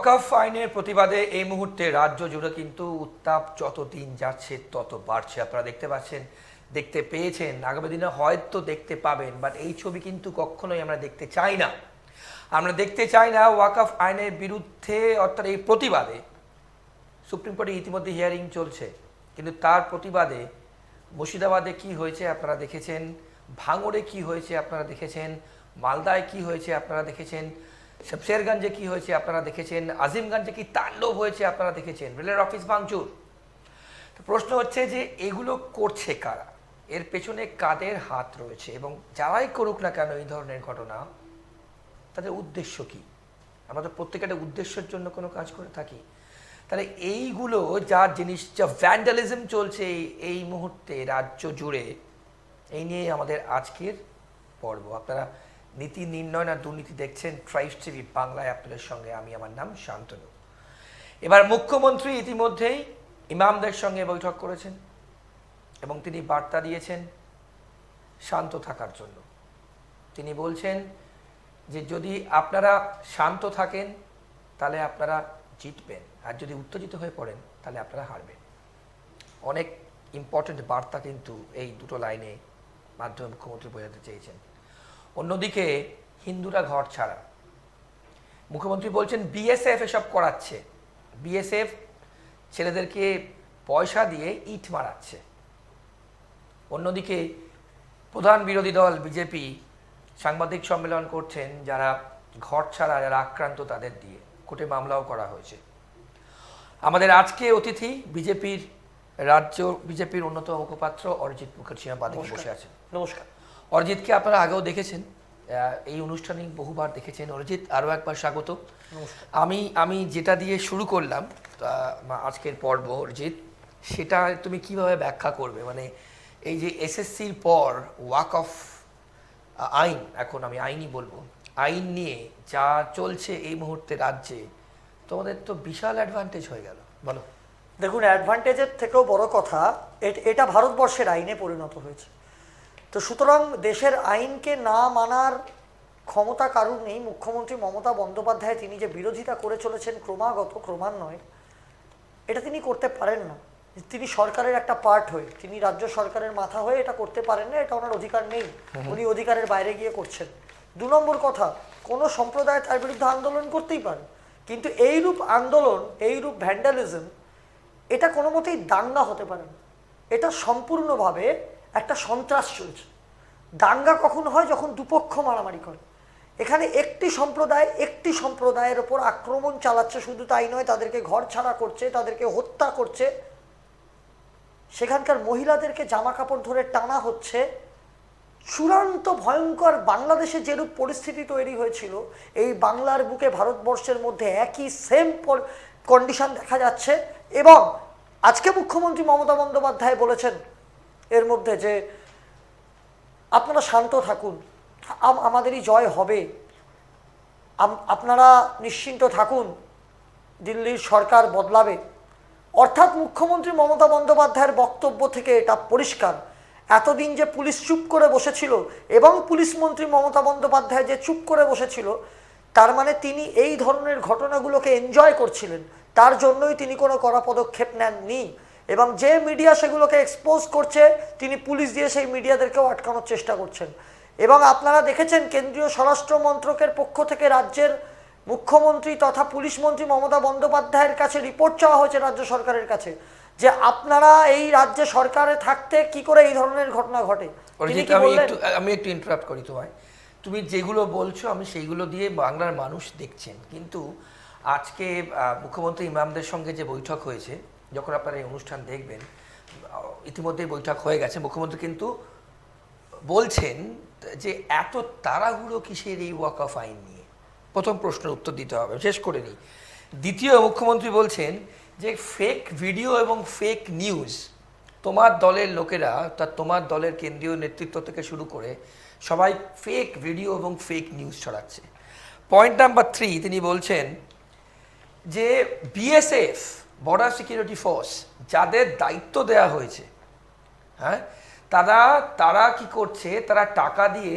ওয়াকফ আইনের প্রতিবাদে এই মুহূর্তে রাজ্য জুড়ে কিন্তু উত্তাপ যত দিন যাচ্ছে তত বাড়ছে। আপনারা দেখতে পাচ্ছেন, দেখতে পেয়েছেন, আগামী দিনে হয়তো দেখতে পাবেন, বাট এই ছবি কিন্তু কখনোই আমরা দেখতে চাই না। আমরা দেখতে চাই না ওয়াকফ আইনের বিরুদ্ধে, অর্থাৎ এই প্রতিবাদে সুপ্রিম কোর্টে ইতিমধ্যে হিয়ারিং চলছে, কিন্তু তার প্রতিবাদে মুর্শিদাবাদে কি হয়েছে আপনারা দেখেছেন, ভাঙড়ে কি হয়েছে আপনারা দেখেছেন, মালদায় কি হয়েছে আপনারা দেখেছেন, শামশেরগঞ্জে কি হয়েছে আপনারা দেখেছেন, আজিমগঞ্জে কি তাণ্ডব হয়েছে আপনারা দেখেছেন, রেলের অফিস ভাঙচুর। তো প্রশ্ন হচ্ছে যে এগুলো করছে কারা, এর পেছনে কাদের হাত রয়েছে, এবং যারাই করুক না কেন এই ধরনের ঘটনা, তাদের উদ্দেশ্য কি? আমরা তো প্রত্যেকটা উদ্দেশ্যের জন্য কোনো কাজ করে থাকি। তাহলে এইগুলো যা জিনিস, যা ভ্যান্ডালিজম চলছে এই মুহূর্তে রাজ্য জুড়ে, এই নিয়ে আমাদের আজকের পর্ব। আপনারা নীতি নির্ণয় না দুর্নীতি দেখছেন ট্রাইবস টিভি বাংলায়, আপনাদের সঙ্গে আমি, আমার নাম শান্তনু। এবার মুখ্যমন্ত্রী ইতিমধ্যেই ইমামদের সঙ্গে বৈঠক করেছেন এবং তিনি বার্তা দিয়েছেন শান্ত থাকার জন্য। তিনি বলছেন যে যদি আপনারা শান্ত থাকেন তাহলে আপনারা জিতবেন, আর যদি উত্তেজিত হয়ে পড়েন তাহলে আপনারা হারবেন। অনেক ইম্পর্টেন্ট বার্তা কিন্তু এই দুটো লাইনে মাধ্যমে মুখ্যমন্ত্রী বোঝাতে চেয়েছেন। অন্যদিকে হিন্দুরা ঘর ছাড়া, মুখ্যমন্ত্রী বলছেন বিএসএফ এসব করাচ্ছে, বিএসএফ ছেলেদেরকে পয়সা দিয়ে ইট মারাচ্ছে। অন্যদিকে প্রধান বিরোধী দল বিজেপি সাংবাদিক সম্মেলন করছেন, যারা ঘর ছাড়া, যারা আক্রান্ত তাদের দিয়ে কোর্টে মামলাও করা হয়েছে। আমাদের আজকে অতিথি বিজেপির অন্যতম মুখপাত্র অরিজিৎ মুখার্জি বাদে বসে আছেন। নমস্কার। অরিজিৎকে আপনারা আগেও দেখেছেন, এই অনুষ্ঠানে বহুবার দেখেছেন। অরিজিৎ, আরও একবার স্বাগত। আমি যেটা দিয়ে শুরু করলাম আজকের পর্ব, অরিজিৎ, সেটা তুমি কিভাবে ব্যাখ্যা করবে? মানে এই যে এসএসসির পর ওয়াকফ আইন, এখন আমি আইনই বলবো, আইন নিয়ে যা চলছে এই মুহূর্তে রাজ্যে, তোমাদের তো বিশাল অ্যাডভান্টেজ হয়ে গেল, বলো। দেখুন, অ্যাডভান্টেজের থেকেও বড় কথা, এটা ভারতবর্ষের আইনে পরিণত হয়েছে। তো সুতরাং দেশের আইনকে না মানার ক্ষমতা কারুর নেই। মুখ্যমন্ত্রী মমতা বন্দ্যোপাধ্যায় তিনি যে বিরোধিতা করে চলেছেন ক্রমান্বয়ে, এটা তিনি করতে পারেন না। তিনি সরকারের একটা পার্ট হয়ে, তিনি রাজ্য সরকারের মাথা হয়ে এটা করতে পারেন না, এটা ওনার অধিকার নেই। উনি অধিকারের বাইরে গিয়ে করছেন। 2 নম্বর কথা, কোনো সম্প্রদায় তার বিরুদ্ধে আন্দোলন করতেই পারে, কিন্তু এইরূপ আন্দোলন, এইরূপ ভ্যান্ডালিজম, এটা কোনো মতেই দাঙ্গা হতে পারে না। এটা সম্পূর্ণভাবে একটা সন্ত্রাস চলছে। দাঙ্গা কখন হয়? যখন দুপক্ষ মারামারি করে। এখানে একটি সম্প্রদায়ের ওপর আক্রমণ চালাচ্ছে, শুধু তাই নয়, তাদেরকে ঘর ছাড়া করছে, তাদেরকে হত্যা করছে, সেখানকার মহিলাদেরকে জামা কাপড় ধরে টানা হচ্ছে। চূড়ান্ত ভয়ঙ্কর বাংলাদেশে যেরূপ পরিস্থিতি তৈরি হয়েছিল, এই বাংলার বুকে ভারতবর্ষের মধ্যে একই সেম কন্ডিশন দেখা যাচ্ছে। এবং আজকে মুখ্যমন্ত্রী মমতা বন্দ্যোপাধ্যায় বলেছেন এর মধ্যে যে আপনারা শান্ত থাকুন, আমাদেরই জয় হবে, আপনারা নিশ্চিন্ত থাকুন, দিল্লির সরকার বদলাবে। অর্থাৎ মুখ্যমন্ত্রী মমতা বন্দ্যোপাধ্যায়ের বক্তব্য থেকে এটা পরিষ্কার, এতদিন যে পুলিশ চুপ করে বসেছিল এবং পুলিশ মন্ত্রী মমতা বন্দ্যোপাধ্যায় যে চুপ করে বসেছিল, তার মানে তিনি এই ধরনের ঘটনাগুলোকে এনজয় করছিলেন, তার জন্যই তিনি কোনো কড়া পদক্ষেপ নেননি। এবং যে মিডিয়া সেগুলোকে এক্সপোজ করছে, তিনি পুলিশ দিয়ে সেই মিডিয়াদেরকেও আটকানোর চেষ্টা করছেন। এবং আপনারা দেখেছেন, কেন্দ্রীয় স্বরাষ্ট্র মন্ত্রকের পক্ষ থেকে রাজ্যের মুখ্যমন্ত্রী তথা পুলিশ মন্ত্রী মমতা বন্দ্যোপাধ্যায়ের কাছে রিপোর্ট চাওয়া হয়েছে রাজ্য সরকারের কাছে, যে আপনারা এই রাজ্যে সরকারে থাকতে কি করে এই ধরনের ঘটনা ঘটে। আমি একটু ইন্টারাপ্ট করি তোমায়। তুমি যেগুলো বলছো আমি সেইগুলো দিয়ে বাংলার মানুষ দেখছেন, কিন্তু আজকে মুখ্যমন্ত্রী ইমামদের সঙ্গে যে বৈঠক হয়েছে, যখন আপনারা এই অনুষ্ঠান দেখবেন, ইতিমধ্যেই বৈঠক হয়ে গেছে, মুখ্যমন্ত্রী কিন্তু বলছেন যে এত তাড়াহুড়ো কিসের এই ওয়াকফ আইন নিয়ে। প্রথম প্রশ্নের উত্তর দিতে হবে, শেষ করে নিই। দ্বিতীয়, মুখ্যমন্ত্রী বলছেন যে ফেক ভিডিও এবং ফেক নিউজ, তোমার দলের লোকেরা, তোমার দলের কেন্দ্রীয় নেতৃত্ব থেকে শুরু করে সবাই ফেক ভিডিও এবং ফেক নিউজ ছড়াচ্ছে। পয়েন্ট নাম্বার 3, তিনি বলছেন যে বিএসএফ, বর্ডার সিকিউরিটি ফোর্স, যাদের দায়িত্ব দেওয়া হয়েছে, হ্যাঁ, তারা কি করছে? তারা টাকা দিয়ে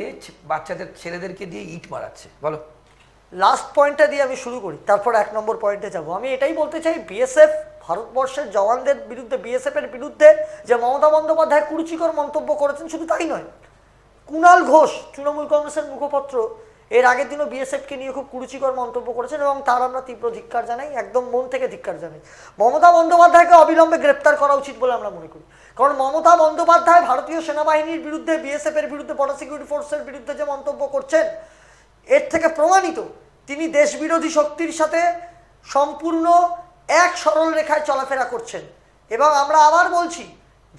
বাচ্চাদের, ছেলেদেরকে দিয়ে ইট মারাচ্ছে। বলো। লাস্ট পয়েন্টটা দিয়ে আমি শুরু করি, তারপর 1 নম্বর পয়েন্টে যাব। আমি এটাই বলতে চাই, বিএসএফ ভারতবর্ষের জওয়ানদের বিরুদ্ধে, বিএসএফ এর বিরুদ্ধে যে মমতা বন্দ্যোপাধ্যায় কুরুচিকর মন্তব্য করেছেন, শুধু তাই নয়, কুণাল ঘোষ তৃণমূল কংগ্রেসের মুখপাত্র এর আগের দিনও বিএসএফকে নিয়ে খুব কুরুচিকর মন্তব্য করেছেন এবং তার আমরা তীব্র ধিক্কার জানাই, একদম মন থেকে ধিক্কার জানাই। মমতা বন্দ্যোপাধ্যায়কে অবিলম্বে গ্রেপ্তার করা উচিত বলে আমরা মনে করি। কারণ মমতা বন্দ্যোপাধ্যায় ভারতীয় সেনাবাহিনীর বিরুদ্ধে, বিএসএফ এর বিরুদ্ধে, বর্ডার সিকিউরিটি ফোর্সের বিরুদ্ধে যে মন্তব্য করছেন, এর থেকে প্রমাণিত তিনি দেশবিরোধী শক্তির সাথে সম্পূর্ণ এক সরল রেখায় চলাফেরা করছেন। এবং আমরা আবার বলছি,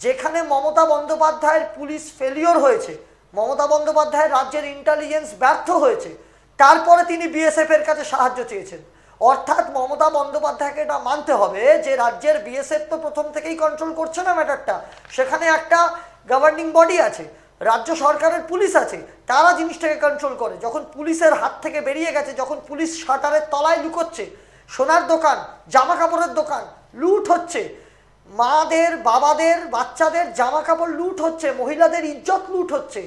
যেখানে মমতা বন্দ্যোপাধ্যায়ের পুলিশ ফেলিওর হয়েছে, মমতা বন্দ্যোপাধ্যায়ের রাজ্যের ইন্টেলিজেন্স ব্যর্থ হয়েছে, তারপরে তিনি বিএসএফ এর কাছে সাহায্য চেয়েছেন। অর্থাৎ মমতা বন্দ্যোপাধ্যায়কে এটা মানতে হবে যে রাজ্যের বিএসএফ তো প্রথম থেকেই কন্ট্রোল করছে না ম্যাটারটা, সেখানে একটা গভর্নিং বডি আছে, রাজ্য সরকারের পুলিশ আছে, তারা জিনিসটাকে কন্ট্রোল করে। যখন পুলিশের হাত থেকে বেরিয়ে গেছে, যখন পুলিশ শাটারের তলায় লুকোচ্ছে, সোনার দোকান, জামা কাপড়ের দোকান লুট হচ্ছে, মাদের, বাবাদের, বাচ্চাদের জামা কাপড় লুট হচ্ছে, মহিলাদের ইজ্জত লুট হচ্ছে,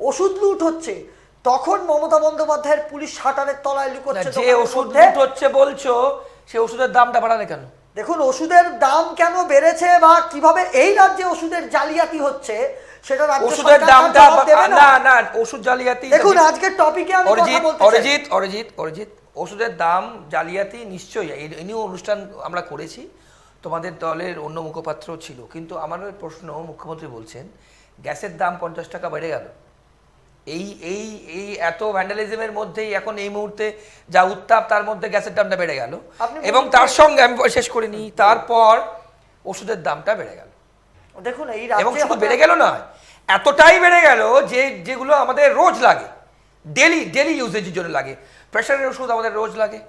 ওষুধ লুট হচ্ছে, তখন মমতা বন্দ্যোপাধ্যায়ের পুলিশ শাটারের তলায় লুকোচ্ছে। যে ওষুধ লুট হচ্ছে বলছো, সে ওষুধের দামটা বাড়ালে কেন? দেখুন, ওষুধের দাম কেন বেড়েছে বা কিভাবে এই রাজ্যে ওষুধের জালিয়াতি হচ্ছে, সেটা রাজ্য ওষুধের দামটা না না ওষুধ জালিয়াতি। দেখুন, আজকের টপিকে আমি কথা বলতে চাই। অরিজিৎ ওষুধের দাম জালিয়াতি নিশ্চয়ই, এই নিয়ে অনুষ্ঠান আমরা করেছি, তোমাদের দলের অন্য মুখপাত্র ছিল। কিন্তু আমার প্রশ্ন, মুখ্যমন্ত্রী বলছেন গ্যাসের দাম 50 টাকা বেড়ে গেল, এই এই এই এত ভ্যান্ডালিজমের মধ্যেই এখন এই মুহূর্তে যা উত্তাপ, তার মধ্যে গ্যাসের দামটা বেড়ে গেল, এবং তার সঙ্গে আমি শেষ করিনি, তারপর ওষুধের দামটা বেড়ে গেল। দেখুন, এই এবং শুধু বেড়ে গেল না, এতটাই বেড়ে গেল যে যেগুলো আমাদের রোজ লাগে, ডেলি ইউজেজের জন্য লাগে, প্রেশারের ওষুধ আমাদের রোজ লাগে,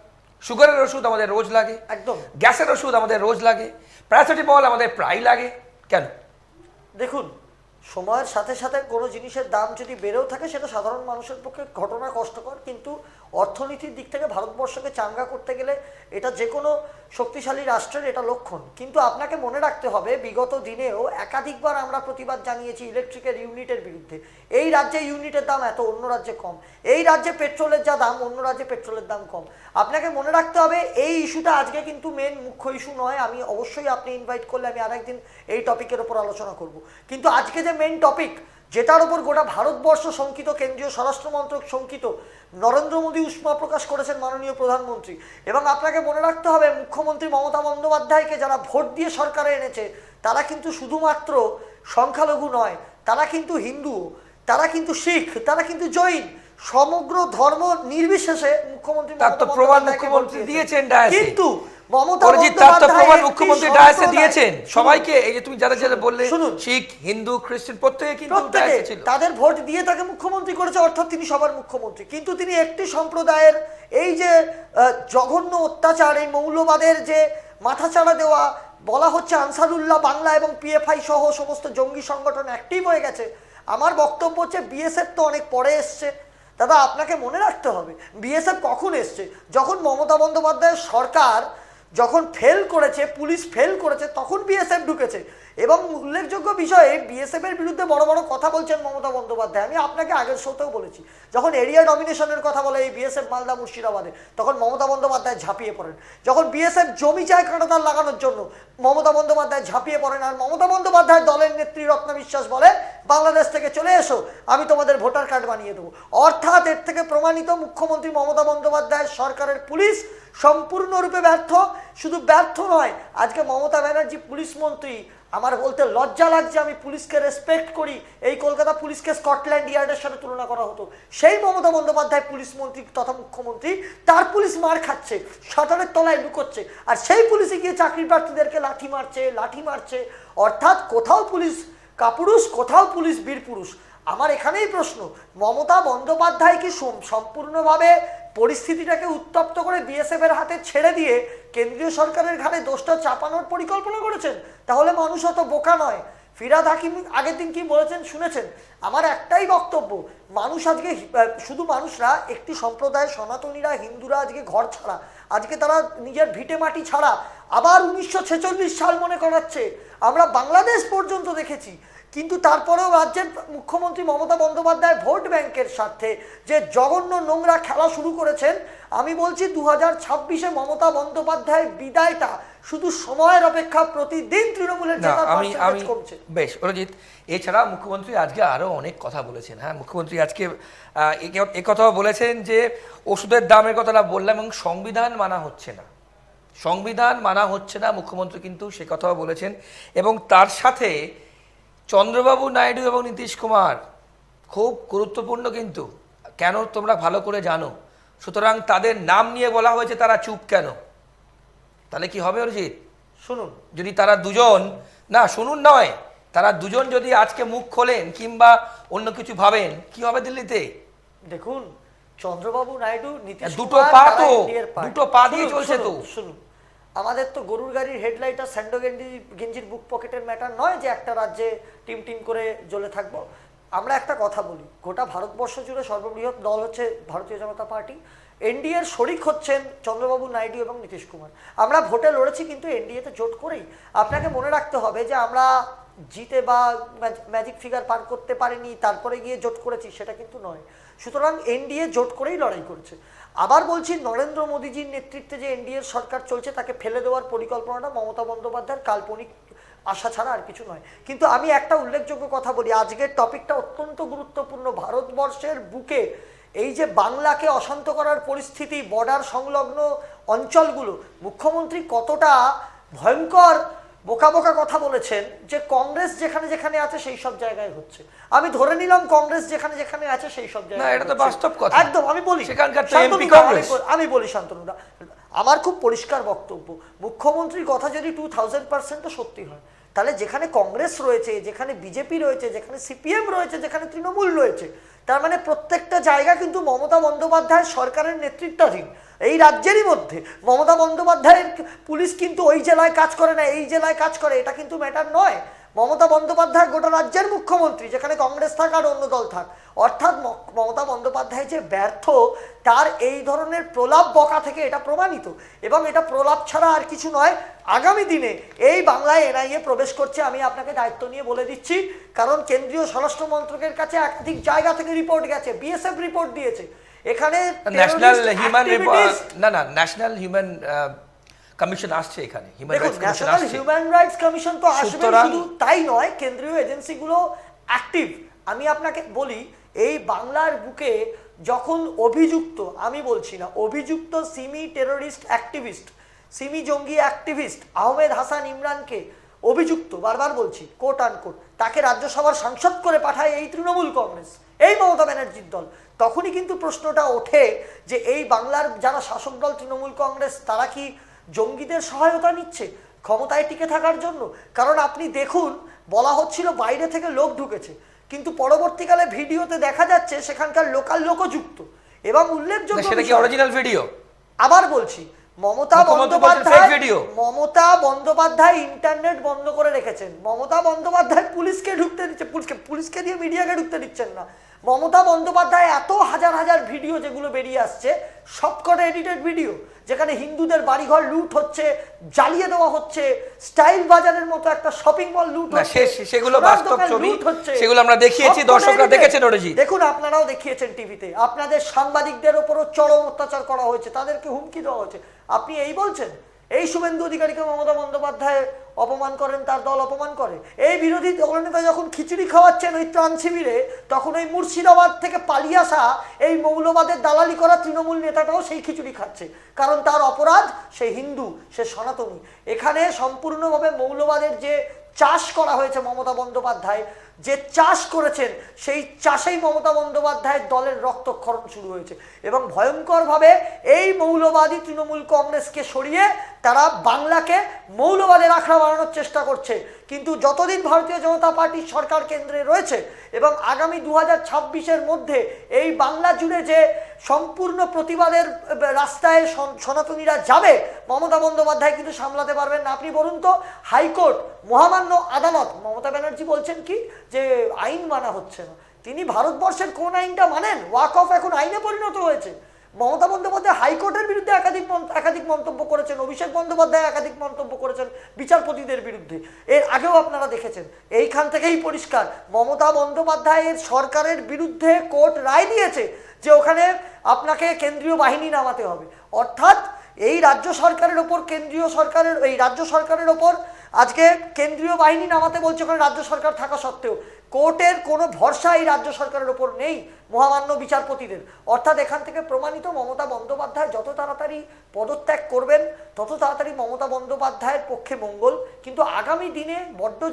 সুগারের ওষুধ আমাদের রোজ লাগে, একদম গ্যাসের ওষুধ আমাদের রোজ লাগে, প্যারাসিটামল আমাদের প্রায় লাগে। কেন? দেখুন, সময়ের সাথে সাথে কোনো জিনিসের দাম যদি বেড়েও থাকে, সেটা সাধারণ মানুষের পক্ষে ঘটনা কষ্টকর, কিন্তু অর্থনীতির দিক থেকে ভারতবর্ষকে চাঙ্গা করতে গেলে এটা যে কোনো শক্তিশালী রাষ্ট্রের এটা লক্ষণ। কিন্তু আপনাকে মনে রাখতে হবে, বিগত দিনেও একাধিকবার আমরা প্রতিবাদ জানিয়েছি ইলেকট্রিকের ইউনিটের বিরুদ্ধে। এই রাজ্যে ইউনিটের দাম এত, অন্য রাজ্যে কম। এই রাজ্যে পেট্রোলের যা দাম, অন্য রাজ্যে পেট্রোলের দাম কম। আপনাকে মনে রাখতে হবে, এই ইস্যুটা আজকে কিন্তু মেন মুখ্য ইস্যু নয়। আমি অবশ্যই, আপনি ইনভাইট করলে আমি আরেকদিন এই টপিকের ওপর আলোচনা করব। কিন্তু আজকে যে মেন টপিক, যেটার ওপর গোটা ভারতবর্ষ শঙ্কিত, কেন্দ্রীয় স্বরাষ্ট্রমন্ত্রক শঙ্কিত, নরেন্দ্র মোদী উষ্মা প্রকাশ করেছেন মাননীয় প্রধানমন্ত্রী। এবং আপনাকে মনে রাখতে হবে, মুখ্যমন্ত্রী মমতা বন্দ্যোপাধ্যায়কে যারা ভোট দিয়ে সরকারে এনেছে, তারা কিন্তু শুধুমাত্র সংখ্যালঘু নয়, তারা কিন্তু হিন্দু, তারা কিন্তু শিখ, তারা কিন্তু জৈন, সমগ্র ধর্ম নির্বিশেষে মুখ্যমন্ত্রী মুখ্যমন্ত্রী দিয়েছেন ডায়াসে। কিন্তু মমতা মুখ্যমন্ত্রী ডায়াসে দিয়েছেন সবাইকে। এই যে তুমি যারা যারা বললে, শিখ, হিন্দু, খ্রিস্টান, প্রত্যেকে কিন্তু ডায়াসে ছিল, তাদের ভোট দিয়ে তাকে মুখ্যমন্ত্রী করেছে, অর্থাৎ তিনি সবার মুখ্যমন্ত্রী। কিন্তু তিনি একটি সম্প্রদায়ের এই যে জঘন্য অত্যাচার, এই মৌলবাদের যে মাথাচাড়া দেওয়া, বলা হচ্ছে আনসারুল্লাহ বাংলা এবং পিএফআই সহ সমস্ত জঙ্গি সংগঠন অ্যাক্টিভ হয়ে গেছে। আমার বক্তব্য হচ্ছে, বিএসএফ তো অনেক পরে এসছে দাদা। আপনাকে মনে রাখতে হবে, বিএসএফ কখন এসছে? যখন মমতা বন্দ্যোপাধ্যায়ের সরকার যখন ফেল করেছে, পুলিশ ফেল করেছে, তখন বিএসএফ ঢুকেছে। এবং উল্লেখযোগ্য বিষয়ে, বিএসএফ এর বিরুদ্ধে বড় বড় কথা বলছেন মমতা বন্দ্যোপাধ্যায়। আমি আপনাকে আগের শোতেও বলেছি, যখন এরিয়া ডমিনেশনের কথা বলে এই বিএসএফ মালদা মুর্শিদাবাদে, তখন মমতা বন্দ্যোপাধ্যায় ঝাঁপিয়ে পড়েন। যখন বিএসএফ জমি চায় কাঁটাতার লাগানোর জন্য, মমতা বন্দ্যোপাধ্যায় ঝাঁপিয়ে পড়েন। আর মমতা বন্দ্যোপাধ্যায় দলের নেত্রী রত্না বিশ্বাস বলে, বাংলাদেশ থেকে চলে এসো, আমি তোমাদের ভোটার কার্ড বানিয়ে দেবো। অর্থাৎ এর থেকে প্রমাণিত, মুখ্যমন্ত্রী মমতা বন্দ্যোপাধ্যায়ের সরকারের পুলিশ সম্পূর্ণরূপে ব্যর্থ। শুধু ব্যর্থ নয়, আজকে মমতা ব্যানার্জি পুলিশ মন্ত্রী, আমার বলতে লজ্জা লাগছে, আমি পুলিশকে রেসপেক্ট করি, এই কলকাতা পুলিশকে স্কটল্যান্ড ইয়ার্ডের সাথে তুলনা করা হতো। সেই মমতা বন্দ্যোপাধ্যায় পুলিশ মন্ত্রী তথা মুখ্যমন্ত্রী, তার পুলিশ মার খাচ্ছে, শাটারের তলায় লুকোচ্ছে, আর সেই পুলিশে গিয়ে চাকরি প্রার্থীদেরকে লাঠি মারছে। অর্থাৎ কোথাও পুলিশ কাপুরুষ, কোথাও পুলিশ বীরপুরুষ। আমার এখানেই প্রশ্ন, মমতা বন্দ্যোপাধ্যায় কি সম্পূর্ণভাবে পরিস্থিতিটাকে উত্তপ্ত করে বিএসএফ এর হাতে ছেড়ে দিয়ে কেন্দ্রীয় সরকারের ঘাড়ে দোষটা চাপানোর পরিকল্পনা করেছেন? তাহলে মানুষ অত বোকা নয়। ফিরাদ হাকিম আগের দিন কি বলেছেন শুনেছেন? আমার একটাই বক্তব্য, মানুষ আজকে, শুধু মানুষরা, একটি সম্প্রদায়ের সনাতনীরা, হিন্দুরা আজকে ঘর ছাড়া, আজকে তারা নিজের ভিটে মাটি ছাড়া আবার 1946 সাল মনে করাচ্ছে। আমরা বাংলাদেশ পর্যন্ত দেখেছি কিন্তু তারপরেও রাজ্যের মুখ্যমন্ত্রী মমতা বন্দ্যোপাধ্যায় ভোট ব্যাংকের স্বার্থে যে জঘন্য নোংরা খেলা শুরু করেছেন, আমি বলছি 2026-এ মমতা বন্দ্যোপাধ্যায়ের বিদায়টা শুধু সময়ের অপেক্ষা, প্রতিদিন তৃণমূলের জেতার পার্সেন্টেজ কমছে। বেশ অরিজিৎ, এছাড়া মুখ্যমন্ত্রী আজকে আরো অনেক কথা বলেছেন। হ্যাঁ, মুখ্যমন্ত্রী আজকে কথাও বলেছেন যে ওষুধের দামের কথাটা বললাম, এবং সংবিধান মানা হচ্ছে না, সংবিধান মানা হচ্ছে না, মুখ্যমন্ত্রী কিন্তু সে কথাও বলেছেন। এবং তার সাথে চন্দ্রবাবু নাইডু এবং নীতিশ কুমার খুব গুরুত্বপূর্ণ, কিন্তু কেন তোমরা ভালো করে জানো, সুতরাং তাদের নাম নিয়ে বলা হয়েছে তারা চুপ কেন? তাহলে কি হবে অরিজিৎ? শুনুন, যদি তারা দুজন, না শুনুন নয়, তারা দুজন যদি আজকে মুখ খোলেন কিংবা অন্য কিছু ভাবেন, কি হবে দিল্লিতে? দেখুন, চন্দ্রবাবু নাইডু, নীতিশ দুটো কুমার, পা তারা তো, NDA-র পার্টি। দুটো পা দিয়ে চলছে তো। শুনুন, আমাদের তো গরুর গাড়ির হেডলাইট আর স্যান্ডো গেঞ্জির বুক পকেটের ম্যাটার নয় যে একটা রাজ্যে টিম টিম করে জ্বলে থাকবো। আমরা একটা কথা বলি, গোটা ভারতবর্ষ জুড়ে সর্ববৃহৎ দল হচ্ছে ভারতীয় জনতা পার্টি। এনডিএর শরিক হচ্ছেন চন্দ্রবাবু নাইডু এবং নীতিশ কুমার। আমরা ভোটে লড়েছি কিন্তু এনডিএতে জোট করেই। আপনাকে মনে রাখতে হবে যে আমরা জিতে বা ম্যাজিক ফিগার পার করতে পারিনি তারপরে গিয়ে জোট করেছি, সেটা কিন্তু নয়। সুতরাং এনডিএ জোট করেই লড়াই করেছে। আবার বলছি, নরেন্দ্র মোদীজির নেতৃত্বে যে এনডিএর সরকার চলছে তাকে ফেলে দেওয়ার পরিকল্পনাটা মমতা বন্দ্যোপাধ্যায়ের কাল্পনিক আশা ছাড়া আর কিছু নয়। কিন্তু আমি একটা উল্লেখযোগ্য কথা বলি, আজকের টপিকটা অত্যন্ত গুরুত্বপূর্ণ। ভারতবর্ষের বুকে এই যে বাংলাকে অশান্ত করার পরিস্থিতি, বর্ডার সংলগ্ন অঞ্চলগুলো, মুখ্যমন্ত্রী কতটা ভয়ঙ্কর বোকা বোকা কথা বলেছেন যে কংগ্রেস যেখানে যেখানে আছে সেই সব জায়গায় হচ্ছে। আমি ধরে নিলাম কংগ্রেস যেখানে যেখানে আছে সেই সব জায়গায়, না এটা তো বাস্তব কথা। একদম। আমি বলি, সেখানকার তো এমপি কংগ্রেস। আমি বলি শান্তনুদা, আমার খুব পরিষ্কার বক্তব্য, মুখ্যমন্ত্রীর কথা যদি 2000% সত্যি হয়, তাহলে যেখানে কংগ্রেস রয়েছে, যেখানে বিজেপি রয়েছে, যেখানে সিপিএম রয়েছে, যেখানে তৃণমূল রয়েছে, তার মানে প্রত্যেকটা জায়গা কিন্তু মমতা বন্দ্যোপাধ্যায় সরকারের নেতৃত্বাধীন। এই রাজ্যেরই মধ্যে মমতা বন্দ্যোপাধ্যায়ের পুলিশ কিন্তু ওই জেলায় কাজ করে না, এই জেলায় কাজ করে, এটা কিন্তু ম্যাটার নয়। মমতা বন্দ্যোপাধ্যায় গোটা রাজ্যের মুখ্যমন্ত্রী, যেখানে কংগ্রেস থাক আর অন্য দল থাক। অর্থাৎ মমতা বন্দ্যোপাধ্যায় যে ব্যর্থ, তার এই ধরনের প্রলাপ বকা থেকে এটা প্রমাণিত। এবং এটা প্রলাপ ছাড়া আর কিছু নয়। আগামী দিনে এই বাংলায় এনআইএ প্রবেশ করছে, আমি আপনাকে দায়িত্ব নিয়ে বলে দিচ্ছি, কারণ কেন্দ্রীয় স্বরাষ্ট্র মন্ত্রকের কাছে একাধিক জায়গা থেকে রিপোর্ট গেছে, বিএসএফ রিপোর্ট দিয়েছে। এখানে ন্যাশনাল হিউম্যান কমিশন আসছে, এখানে ন্যাশনাল হিউম্যান রাইটস কমিশন তো আসবে, শুধু তাই নয়, কেন্দ্রীয় এজেন্সিগুলো অ্যাক্টিভ। আমি আপনাকে বলি, এই বাংলার বুকে যখন অভিযুক্ত, আমি বলছি না অভিযুক্ত, সিমি টেররিস্ট অ্যাক্টিভিস্ট, সিমি জঙ্গি অ্যাক্টিভিস্ট আহমেদ হাসান ইমরানকে অভিযুক্ত, বারবার বলছি কোট আনকোট, তাকে রাজ্যসভার সাংসদ করে পাঠায় এই তৃণমূল কংগ্রেস, এই মমতা ব্যানার্জির দল। তখনই কিন্তু প্রশ্নটা ওঠে যে এই বাংলার যারা শাসক দল তৃণমূল কংগ্রেস, তারা কি জঙ্গিদের সহায়তা নিচ্ছে ক্ষমতায় টিকে থাকার জন্য? কারণ আপনি দেখুন, বলা হচ্ছিল বাইরে থেকে লোক ঢুকেছে, কিন্তু পরবর্তীকালে ভিডিওতে দেখা যাচ্ছে সেখানকার লোকাল লোকও যুক্ত। এবং উল্লেখযোগ্য, সেটা কি অরিজিনাল ভিডিও? আবার বলছি, মমতা বন্দ্যোপাধ্যায় ইন্টারনেট বন্ধ করে রেখেছেন। মমতা বন্দ্যোপাধ্যায় পুলিশকে ঢুকতে দিচ্ছে, পুলিশকে দিয়ে মিডিয়াকে ঢুকতে দিচ্ছেন না। মমতা বন্দ্যোপাধ্যায় এত হাজার হাজার ভিডিও যেগুলো বেরিয়ে আসছে, সবকটা এডিটেড ভিডিও, যেখানে হিন্দুদের বাড়িঘর লুট হচ্ছে, জ্বালিয়ে দেওয়া হচ্ছে, স্টাইল বাজারের মতো একটা শপিং মল লুট হচ্ছে, সেগুলো বাস্তব ছবি, সেগুলো আমরা দেখিয়েছি, দর্শকরা দেখেছেন। দেখুন, আপনারাও দেখিয়েছেন টিভিতে, আপনাদের সাংবাদিকদের উপরও চরম অত্যাচার করা হয়েছে, তাদেরকে হুমকি দেওয়া হয়েছে। আপনি এই বলছেন এই শুভেন্দু অধিকারীকে মমতা বন্দ্যোপাধ্যায় অপমান করেন, তার দল অপমান করে? এই বিরোধী দলনেতা যখন খিচুড়ি খাওয়াচ্ছেন ওই ত্রাণ শিবিরে, তখন ওই মুর্শিদাবাদ থেকে পালিয়ে আসা এই মৌলবাদের দালালি করা তৃণমূল নেতাটাও সেই খিচুড়ি খাচ্ছে, কারণ তার অপরাধ, সে হিন্দু, সে সনাতনী। এখানে সম্পূর্ণভাবে মৌলবাদের যে চাষ করা হয়েছে, মমতা বন্দ্যোপাধ্যায় যে চাষ করেছেন, সেই চাষেই মমতা বন্দ্যোপাধ্যায়ের দলের রক্তক্ষরণ শুরু হয়েছে। এবং ভয়ঙ্করভাবে এই মৌলবাদী তৃণমূল কংগ্রেসকে সরিয়ে তারা বাংলাকে মৌলবাদের আখড়া বানানোর চেষ্টা করছে। কিন্তু যতদিন ভারতীয় জনতা পার্টির সরকার কেন্দ্রে রয়েছে এবং আগামী 2026-এর মধ্যে এই বাংলা জুড়ে যে সম্পূর্ণ প্রতিবাদের রাস্তায় সনাতনীরা যাবে, মমতা বন্দ্যোপাধ্যায় কিন্তু সামলাতে পারবেন না। আপনি বলুন তো, হাইকোর্ট, মহামান্য আদালত, মমতা ব্যানার্জি বলছেন কি যে আইন মানা হচ্ছে না। তিনি ভারতবর্ষের কোন আইনটা মানেন? ওয়াক অফ এখন আইনে পরিণত হয়েছে। মমতা বন্দ্যোপাধ্যায় হাইকোর্টের বিরুদ্ধে একাধিক মন্তব্য করেছেন, অভিষেক বন্দ্যোপাধ্যায় একাধিক মন্তব্য করেছেন বিচারপতিদের বিরুদ্ধে, এর আগেও আপনারা দেখেছেন। এইখান থেকেই পরিষ্কার মমতা বন্দ্যোপাধ্যায়ের সরকারের বিরুদ্ধে কোর্ট রায় দিয়েছে যে ওখানে আপনাকে কেন্দ্রীয় বাহিনী নামাতে হবে। অর্থাৎ এই রাজ্য সরকারের ওপর রাজ্য সরকারের ওপর আজকে কেন্দ্রীয় বাহিনী নামাতে বলছে, ওখানে রাজ্য সরকার থাকা সত্ত্বেও কোর্টের কোনো ভরসা এই রাজ্য সরকারের ওপর নেই মহামান্য বিচারপতিদের। অর্থাৎ এখান থেকে প্রমাণিত মমতা বন্দ্যোপাধ্যায় যত তাড়াতাড়ি পদত্যাগ করবেন তত তাড়াতাড়ি মমতা বন্দ্যোপাধ্যায়ের পক্ষে মঙ্গল। কিন্তু আগামী দিনে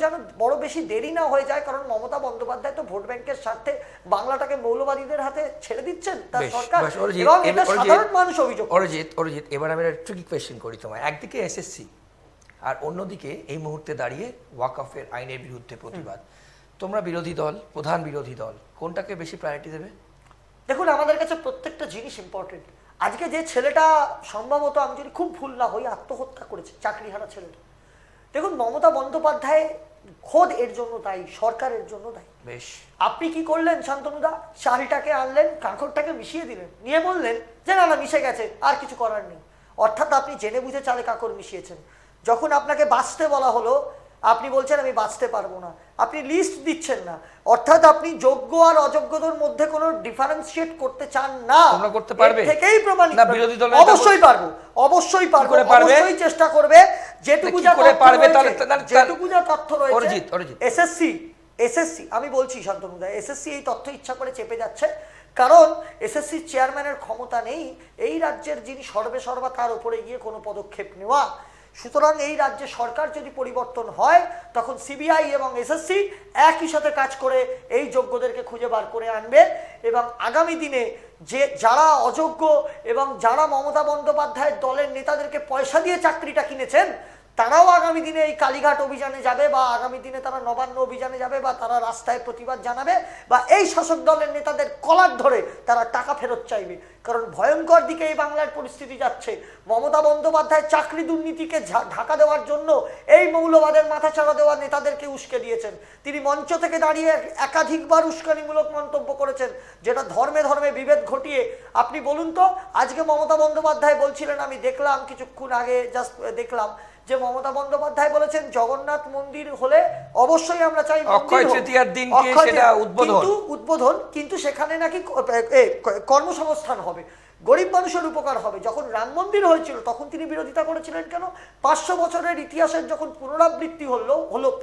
যেন বড় বেশি দেরি না হয়ে যায়, কারণ মমতা বন্দ্যোপাধ্যায় তো ভোট ব্যাংকের স্বার্থে বাংলাটাকে মৌলবাদীদের হাতে ছেড়ে দিচ্ছেন তার সরকার, এবং এটা সাধারণ মানুষ অভিযোগ। অরিজিৎ, এবার আমি একটা ট্রিকি কোয়েশ্চেন করি তোমায়। একদিকে এসএসসি আর অন্যদিকে এই মুহূর্তে দাঁড়িয়ে ওয়াকফের আইনের বিরুদ্ধে প্রতিবাদ। তোমরা বিরোধী দল, প্রধান বিরোধী দল, কোনটাকে বেশি প্রায়োরিটি দেবে? দেখুন, আমাদের কাছে প্রত্যেকটা জিনিস ইম্পর্টেন্ট। আজকে যে ছেলেটা সম্ভবত, আমি যদি খুব ভুল না হই, আত্মহত্যা করেছে, চাকরিহারা ছেলেটা, দেখুন মমতা বন্দ্যোপাধ্যায় খোদ এর জন্য দায়ী, সরকারের জন্য দায়ী। বেশ, আপনি কি করলেন শান্তনুদা? চালটাকে আনলেন, কাঁকড়টাকে মিশিয়ে দিলেন, নিয়ে বললেন যে না মিশে গেছে, আর কিছু করার নেই। অর্থাৎ আপনি জেনে বুঝে চালে কাঁকড় মিশিয়েছেন। যখন আপনাকে বাঁচতে বলা হলো আপনি বলছেন আমি বাঁচতে পারবো না, আপনি লিস্ট দিচ্ছেন না। অর্থাৎ আপনি যোগ্য আর অযোগ্যদের মধ্যে কোনো ডিফারেন্সিয়েট করতে চান না। তোমরা করতে পারবে? থেকেই প্রমাণিত। না, বিরোধী দল অবশ্যই পারবো, অবশ্যই পারবো, অবশ্যই চেষ্টা করবে। যেটুকু যা তথ্য রয়েছে এসএসসি আমি বলছি শান্তনুদা, এসএসসি এই তথ্য ইচ্ছা করে চেপে যাচ্ছে, কারণ এসএসসি চেয়ারম্যানের ক্ষমতা নেই এই রাজ্যের যিনি সর্বেসর্বা তার উপরে গিয়ে কোনো পদক্ষেপ নেওয়া। সুতরাং এই রাজ্যে সরকার যদি পরিবর্তন হয় তখন সিবিআই এবং এসএসসি একই সাথে কাজ করে এই যোগ্যদেরকে খুঁজে বার করে আনবে, এবং আগামী দিনে যারা অযোগ্য এবং যারা মমতা বন্দ্যোপাধ্যায়ের দলের নেতাদেরকে পয়সা দিয়ে চাকরিটা কিনেছেন তারাও আগামী দিনে এই কালীঘাট অভিযানে যাবে, বা আগামী দিনে তারা নবান্ন অভিযানে যাবে, বা তারা রাস্তায় প্রতিবাদ জানাবে, বা এই শাসক দলের নেতাদের কলার ধরে তারা টাকা ফেরত চাইবে। কারণ ভয়ঙ্কর দিকে এই বাংলার পরিস্থিতি যাচ্ছে। মমতা বন্দ্যোপাধ্যায় চাকরি দুর্নীতিকে ঢাকা দেওয়ার জন্য এই মৌলবাদের মাথাচাড়া দেওয়া নেতাদেরকে উস্কে দিয়েছেন। তিনি মঞ্চ থেকে দাঁড়িয়ে একাধিকবার উস্কানিমূলক মন্তব্য করেছেন, যেটা ধর্মে ধর্মে বিভেদ ঘটিয়ে। আপনি বলুন তো, আজকে মমতা বন্দ্যোপাধ্যায় বলছিলেন, আমি দেখলাম কিছুক্ষণ আগে জাস্ট দেখলাম যে মমতা বন্দ্যোপাধ্যায় বলেছেন জগন্নাথ মন্দির হলে অবশ্যই আমরা চাই অক্ষয় তৃতীয়ার দিনকে সেটা উদ্বোধন, কিন্তু সেখানে নাকি কর্মসংস্থান হবে, গরিব মানুষের উপকার হবে। যখন রাম মন্দির হয়েছিল তখন তিনি বিরোধিতা করেছিলেন কেন? 500 বছরের ইতিহাসের যখন পুনরাবৃত্তি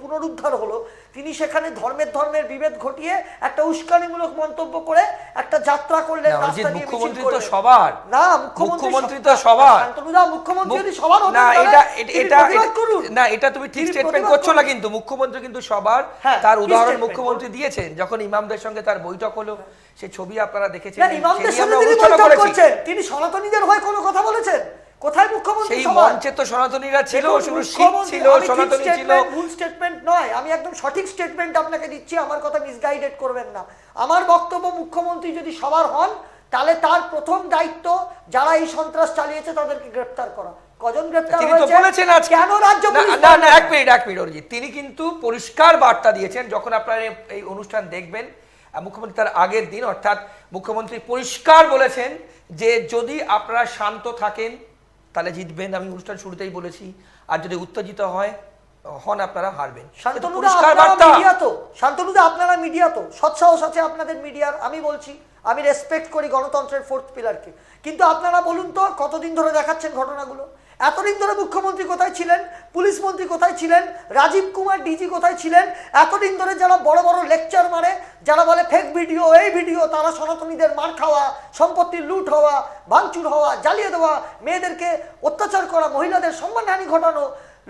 পুনরুদ্ধার হলো, তিনি সেখানে ধর্মের বিভেদ ঘটিয়ে একটা উস্কানিমূলক মন্তব্য করে একটা যাত্রা করলেন। মুখ্যমন্ত্রী তো সবার না, মুখ্যমন্ত্রী তো সবার, মুখ্যমন্ত্রী যদি সবার হতেন না, এটা তুমি ঠিক স্টেটমেন্ট করছো না, কিন্তু মুখ্যমন্ত্রী কিন্তু সবার। তার উদাহরণ মুখ্যমন্ত্রী দিয়েছেন যখন ইমামদের সঙ্গে তার বৈঠক হলো, সেই ছবি আপনারা দেখেছেন। তিনি সনাতনীদের হয়ে কোনো কথা বলেছেন? কোথায় মুখ্যমন্ত্রী? সেই মঞ্চে তো সনাতনীরা ছিল, শুধু শিখ ছিল, সনাতনী ছিল। ভুল স্টেটমেন্ট নয়, আমি একদম সঠিক স্টেটমেন্ট আপনাকে দিচ্ছি, আমার কথা মিসগাইডেড করবেন না। আমার বক্তব্য, মুখ্যমন্ত্রী যদি সবার হন তাহলে তার প্রথম দায়িত্ব যারা এই সন্ত্রাস চালিয়েছে তাদেরকে গ্রেফতার করা। কজন গ্রেফতার হয়েছে? কেন রাজ্য পুলিশ? না, এক মিনিট অরিজিৎ, তিনি কিন্তু পরিষ্কার বার্তা দিয়েছেন যখন আপনারা এই অনুষ্ঠান দেখবেন। মুখ্যমন্ত্রী তার আগের দিন, অর্থাৎ মুখ্যমন্ত্রী পরিষ্কার বলেছেন যে যদি আপনারা শান্ত থাকেন তাহলে জিতবেন। আমি অনুষ্ঠান শুরুতেই বলেছি, আর যদি উত্তেজিত হন আপনারা হারবেন। শান্তনুদা আপনারা মিডিয়া তো সৎসাহস আছে আপনাদের মিডিয়ার, আমি বলছি, আমি রেসপেক্ট করি গণতন্ত্রের 4th পিলারকে, কিন্তু আপনারা বলুন তো কতদিন ধরে দেখাচ্ছেন ঘটনাগুলো? এতদিন ধরে মুখ্যমন্ত্রী কোথায় ছিলেন? পুলিশ মন্ত্রী কোথায় ছিলেন? রাজীব কুমার ডিজি কোথায় ছিলেন? এতদিন ধরে যারা বড় বড় লেকচার মারে, যারা বলে ফেক ভিডিও, এই ভিডিও, তারা সনাতনীদের মার খাওয়া, সম্পত্তির লুট হওয়া, ভাঙচুর হওয়া, জ্বালিয়ে দেওয়া, মেয়েদেরকে অত্যাচার করা, মহিলাদের সম্মানহানি ঘটানো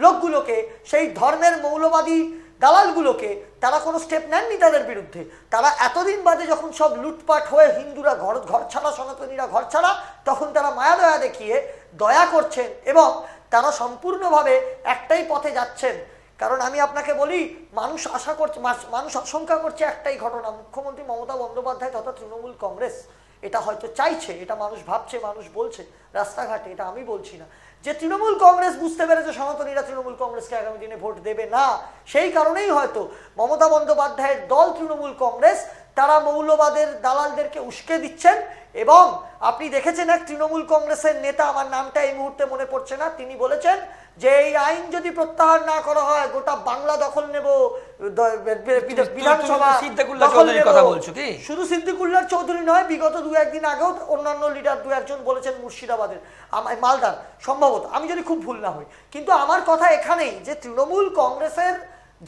লোকগুলোকে, সেই ধর্মের মৌলবাদী দালালগুলোকে তারা কোনো স্টেপ নেননি তাদের বিরুদ্ধে। তারা এতদিন বাদে যখন সব লুটপাট হয়ে হিন্দুরা ঘর ছাড়া, সনাতনীরা ঘর ছাড়া, তখন তারা মায়া দয়া দেখিয়ে দয়া করছেন এবং তারা সম্পূর্ণভাবে একটাই পথে যাচ্ছেন। কারণ আমি আপনাকে বলি, মানুষ আশঙ্কা করছে একটাই ঘটনা, মুখ্যমন্ত্রী মমতা বন্দ্যোপাধ্যায় তথা তৃণমূল কংগ্রেস এটা হয়তো চাইছে, এটা মানুষ ভাবছে, মানুষ বলছে রাস্তাঘাটে, এটা আমি বলছি না, যে তৃণমূল কংগ্রেস বুঝতে পেরেছে সনাতনীরা তৃণমূল কংগ্রেসকে আগামী দিনে ভোট দেবে না। সেই কারণেই হয়তো মমতা বন্দ্যোপাধ্যায়ের দল তৃণমূল কংগ্রেস তারা মৌলবাদের দালালদেরকে উস্কে দিচ্ছেন। এবং আপনি দেখেছেন এক তৃণমূল কংগ্রেসের নেতা, আমার নামটা এই মুহূর্তে মনে পড়ছে না, তিনি বলেছেন যে এই আইন যদি প্রত্যাহার না করা হয় গোটা বাংলা দখল নেব, বিধানসভা দখল নেব। শুধু সিদ্দিকুল্লাহ চৌধুরী নয়, বিগত 2-1 দিন আগেও অন্যান্য লিডার 2-1 জন বলেছেন মুর্শিদাবাদের, মালদার সম্ভবত, আমি যদি খুব ভুল না হই। কিন্তু আমার কথা এখানেই যে তৃণমূল কংগ্রেসের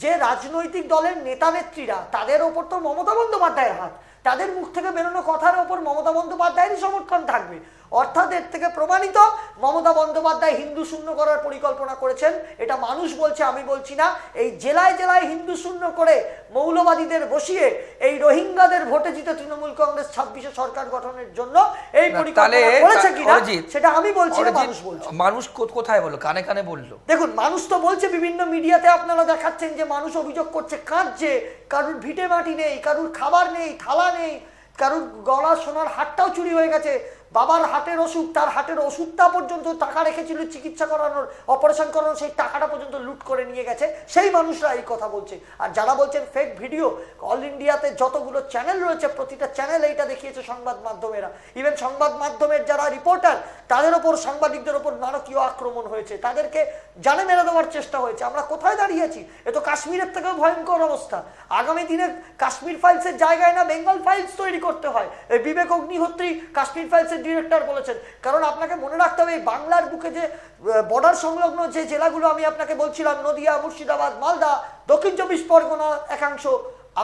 যে রাজনৈতিক দলের নেতা নেত্রীরা, তাদের ওপর তো মমতা বন্দ্যোপাধ্যায়ের হাত, তাদের মুখ থেকে বেরোনো কথার ওপর মমতা বন্দ্যোপাধ্যায়েরই সমর্থন থাকবে। অর্থাৎ এর থেকে প্রমাণিত মমতা বন্দ্যোপাধ্যায় হিন্দু শূন্য করার পরিকল্পনা করেছেন, এটা মানুষ বলছে, আমি বলছি না। এই জেলায় জেলায় হিন্দু শূন্য করে মৌলবাদীদের বসিয়ে এই রোহিঙ্গাদের ভোটে জিতে তৃণমূল কংগ্রেস 26-এ সরকার গঠনের জন্য এই পরিকল্পনা করেছে কিনা সেটা আমি বলছি না, মানুষ বলছে। মানুষ কোথায় বললো, কানে কানে বললো? দেখুন, মানুষ তো বলছে, বিভিন্ন মিডিয়াতে আপনারা দেখাচ্ছেন যে মানুষ অভিযোগ করছে, কাঁদছে, কারুর ভিটে মাটি নেই, কারুর খাবার নেই, থালা নেই, কারুর গলা সোনার হাটটাও চুরি হয়ে গেছে, বাবার হাটের অসুখ, তার হাটের ওষুধটা পর্যন্ত টাকা রেখেছিল চিকিৎসা করানোর, অপারেশন করানোর, সেই টাকাটা পর্যন্ত লুট করে নিয়ে গেছে, সেই মানুষরা এই কথা বলছে। আর যারা বলছেন ফেক ভিডিও, অল ইন্ডিয়াতে যতগুলো চ্যানেল রয়েছে প্রতিটা চ্যানেল এইটা দেখিয়েছে সংবাদ মাধ্যমেরা, ইভেন সংবাদ মাধ্যমের যারা রিপোর্টার তাদের ওপর, সাংবাদিকদের ওপর নারকীয় আক্রমণ হয়েছে, তাদেরকে জানে মেরে দেওয়ার চেষ্টা হয়েছে। আমরা কোথায় দাঁড়িয়েছি? এ তো কাশ্মীরের থেকেও ভয়ঙ্কর অবস্থা। আগামী দিনে কাশ্মীর ফাইলসের জায়গায় না বেঙ্গল ফাইলস তৈরি করতে হয়। এই বিবেক অগ্নিহোত্রী কাশ্মীর ফাইলসের ডিরেক্টর বলেছেন। কারণ আপনাকে মনে রাখতে হবে, এই বাংলার বুকে যে বর্ডার সংলগ্ন যে জেলাগুলো আমি আপনাকে বলছিলাম, নদিয়া, মুর্শিদাবাদ, মালদা, দক্ষিণ 24 পরগনা একাংশ,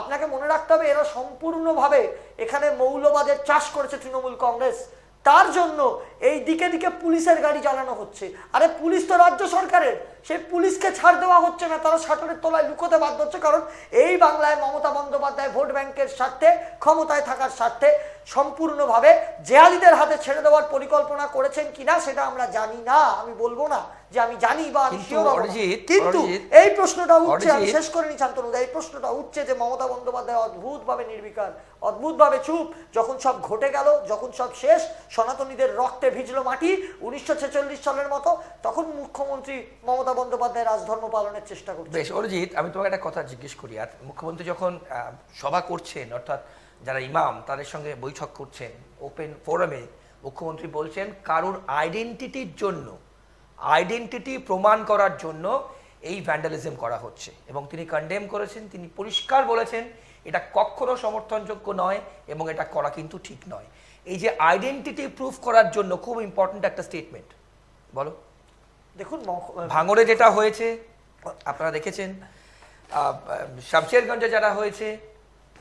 আপনাকে মনে রাখতে হবে এরা সম্পূর্ণভাবে এখানে মৌলবাদের চাষ করেছে তৃণমূল কংগ্রেস। তার জন্য এই দিকে দিকে পুলিশের গাড়ি চালানো হচ্ছে। আরে পুলিশ তো রাজ্য সরকারের, সেই পুলিশকে ছাড় দেওয়া হচ্ছে না, তারা শাটরের তলায় লুকোতে বাধ্য হচ্ছে। কারণ এই বাংলায় মমতা বন্দ্যোপাধ্যায় ভোট ব্যাংকের স্বার্থে, ক্ষমতায় থাকার স্বার্থে সম্পূর্ণভাবে জেহাদিদের হাতে ছেড়ে দেওয়ার পরিকল্পনা করেছেন কিনা সেটা আমরা জানি না, আমি বলবো না যে আমি জানি বা আমি শিওর হব। কিন্তু এই প্রশ্নটা উঠছে, আমি শেষ করে নি শান্তনুদা, এই প্রশ্নটা উঠছে যে মমতা বন্দ্যোপাধ্যায় অদ্ভুতভাবে নির্বিকার, অদ্ভুতভাবে চুপ। যখন সব ঘটে গেল, যখন সব শেষ, সনাতনীদের রক্তে ভিজলো মাটি 1946 সালের মতো, তখন মুখ্যমন্ত্রী মমতা বন্দ্যোপাধ্যায় রাজধর্ম পালনের চেষ্টা করছে। বেশ অরিজিৎ, আমি তোমাকে একটা কথা জিজ্ঞেস করি। আর মুখ্যমন্ত্রী যখন সভা করছেন, অর্থাৎ যারা ইমাম তাদের সঙ্গে বৈঠক করছেন ওপেন ফোরামে, মুখ্যমন্ত্রী বলছেন কারুর আইডেন্টিটির জন্য, আইডেন্টিটি প্রমাণ করার জন্য এই ভ্যান্ডালিজম করা হচ্ছে, এবং তিনি কন্ডেম করেছেন। তিনি পরিষ্কার বলেছেন এটা কখনো সমর্থনযোগ্য নয় এবং এটা করা কিন্তু ঠিক নয়। এই যে আইডেন্টিটি প্রুফ করার জন্য, খুব ইম্পর্টেন্ট একটা স্টেটমেন্ট, বলো। দেখুন, ভাঙড়ে যেটা হয়েছে আপনারা দেখেছেন, শামশেরগঞ্জে যারা হয়েছে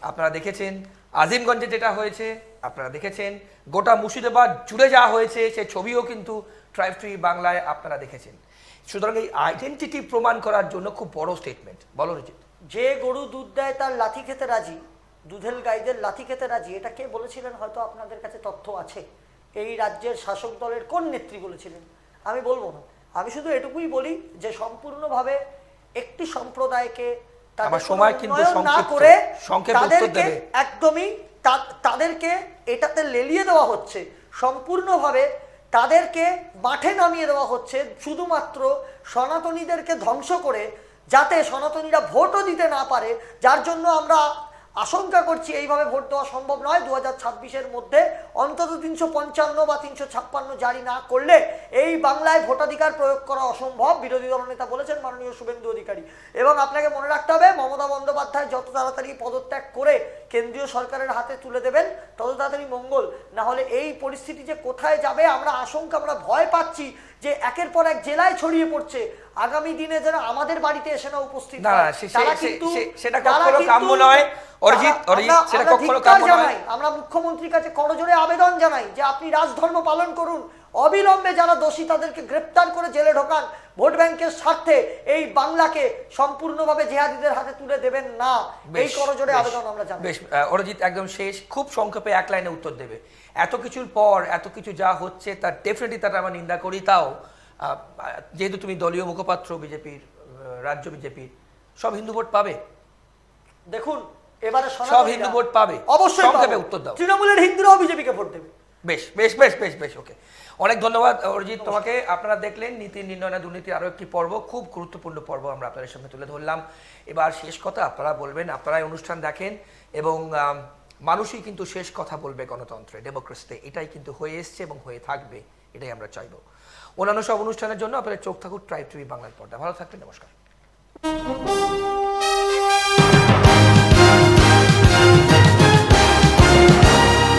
আপনারা দেখেছেন, আজিমগঞ্জে যেটা হয়েছে আপনারা দেখেছেন, গোটা মুর্শিদাবাদ জুড়ে যা হয়েছে সে ছবিও কিন্তু ট্রাইব ট্রি বাংলায় আপনারা দেখেছেন। সুতরাং এই আইডেন্টিটি প্রমাণ করার জন্য খুব বড় স্টেটমেন্ট, বলো রিজিত। যে গরু দুধ দেয় তার লাথি খেতে রাজি, দুধের গাইদের লাথি খেতে রাজি, এটা কে বলেছিলেন হয়তো আপনাদের কাছে তথ্য আছে। এই রাজ্যের শাসক দলের কোন নেত্রী বলেছিলেন আমি বলবো না, আমি শুধু এটুকুই বলি যে সম্পূর্ণভাবে একটি সম্প্রদায়কে না করে তাদেরকে একদমই তাদেরকে এটাতে লেলিয়ে দেওয়া হচ্ছে, সম্পূর্ণভাবে তাদেরকে মাঠে নামিয়ে দেওয়া হচ্ছে, শুধুমাত্র সনাতনীদেরকে ধ্বংস করে, যাতে সনাতনীরা ভোটও দিতে না পারে। যার জন্য আমরা আশঙ্কা করছি এইভাবে ভোট দেওয়া সম্ভব নয়। 2026-এর মধ্যে অন্তত 355 বা 356 জারি না করলে এই বাংলায় ভোটাধিকার প্রয়োগ করা অসম্ভব, বিরোধী দলনেতা বলেছেন মাননীয় শুভেন্দু অধিকারী। এবং আপনাকে মনে রাখতে হবে, মমতা বন্দ্যোপাধ্যায় যত তাড়াতাড়ি পদত্যাগ করে কেন্দ্রীয় সরকারের হাতে তুলে দেবেন তত তাড়াতাড়ি মঙ্গল। না হলে এই পরিস্থিতি যে কোথায় যাবে আমরা আশঙ্কা, আমরা ভয় পাচ্ছি যে একের পর এক জেলায় ছড়িয়ে পড়ছে। আগামী দিনে যারা আমাদের বাড়িতে এসে না উপস্থিত হয়, তারা কিন্তু সেটা কখনো কাম্য নয়। আমরা মুখ্যমন্ত্রীর কাছে করজোড়ে আবেদন জানাই যে আপনি রাজধর্ম পালন করুন, অবিলম্বে যারা দোষী তাদেরকে গ্রেপ্তার করে জেলে ঢোকান। ভোট ব্যাংকের স্বার্থে এই বাংলাকে সম্পূর্ণভাবে জিহাদিদের হাতে তুলে দেবেন না, এই করজোড়ে আবেদন আমরা জানাই। বেশ অরিজিৎ, একদম শেষ, খুব সংক্ষেপে এক লাইনে উত্তর দেবে। এত কিছুর পর এত কিছু যা হচ্ছে তার ডেফিনেটলি তারা আমরা নিন্দা করি। তাও যেহেতু তুমি দলীয় মুখপাত্র বিজেপির, রাজ্য বিজেপির, সব হিন্দু ভোট পাবে? দেখুন, এবারে সব হিন্দু ভোট পাবে, অবশ্যই সংক্ষেপে উত্তর দাও। তৃণমূলের হিন্দুরাও বিজেপিকে ভোট দেবে। বেশ বেশ বেশ বেশ বেশ ওকে, অনেক ধন্যবাদ অরিজিৎ তোমাকে। আপনারা দেখলেন নীতি নির্ণয় না দুর্নীতি আরো একটি পর্ব, খুব গুরুত্বপূর্ণ পর্ব আমরা আপনাদের সামনে তুলে ধরলাম। এবার শেষ কথা আপনারা বলবেন, আপনারা অনুষ্ঠান দেখেন এবং মানুষই কিন্তু শেষ কথা বলবে গণতন্ত্রে, ডেমোক্রেসিতে। এটাই কিন্তু হয়ে এসছে এবং হয়ে থাকবে, এটাই আমরা চাইবো। অন্যান্য সব অনুষ্ঠানের জন্য আপনাদের চোখ থাকুক ট্রাইব টিভি বাংলার পর্দা। ভালো থাকবেন, নমস্কার।